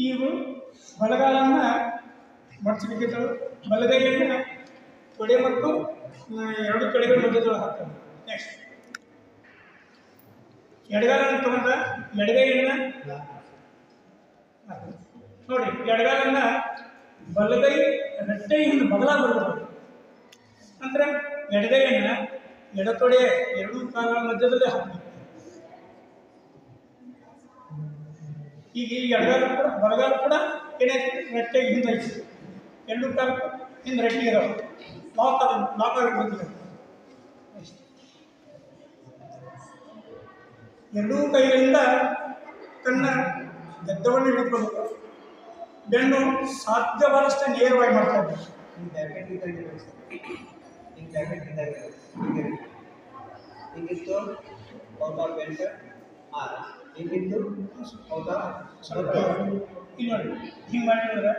ಇವು ಬಲಗಾಲನ್ನು ಮಡಚಬೇಕಿತ್ತು, ಬಲಗೈಯನ್ನು ತೊಡೆ ಮತ್ತು ಎರಡು ಕಡೆಗಳ ಮಧ್ಯದೊಳಗೆ ಹಾಕ್ತಾರೆ. ನೆಕ್ಸ್ಟ್ ಎಡಗಾಲನ್ನು ತಗೊಂಡ ಎಡಗೈಯನ್ನು ನೋಡಿ, ಎಡಗಾಲನ್ನು ಬಲಗೈ ರೆಟ್ಟೆಯಿಂದ ಬದಲಾಗಿ ಬರಬೇಕು. ನಂತರ ಎಡಗೈಯನ್ನು ಎಡತೊಡೆ ಎರಡೂ ಕಾಲಗಳ ಮಧ್ಯದಲ್ಲೇ ಹಾಕಬೇಕು. ಈಗ ಈ ಎಡಗಾಲ ಕೂಡ ಬಲಗಾಲ ಕೂಡ ಏನಾಯ್ತು, ರೆಟ್ಟೆಗೆ ಹಿಂದೈತಿ, ಎರಡೂ ಕಾಲ ಹಿಂದೆ ರೆಟ್ಟಿಗೆ ಇದಾವೆ, ಲಾಕ್ ಆಗಿ ಬಂದಿದೆ. ಎರಡೂ ಕೈಗಳಿಂದ ತನ್ನ ಗದ್ದವನ್ನು ಹಿಡಿದುಕೊಳ್ಳಬೇಕು. ಬೆನ್ನು ಸಾಧ್ಯವಾದಷ್ಟು ನೇರವಾಗಿ ಮಾಡ್ತಾ ಇದ್ದಾರೆ. ಹಿಂಗಿತ್ತು ಔಟ್ ಆಫ್ ಬೆಲ್ಟ್ ಆರ್, ಹಿಂಗಿತ್ತು ಔಟ್ ಆಫ್ ಇಲ್ಲಿ ನೋಡಿ, ಹಿಂಗೆ ಮಾಡಿದ್ರೆ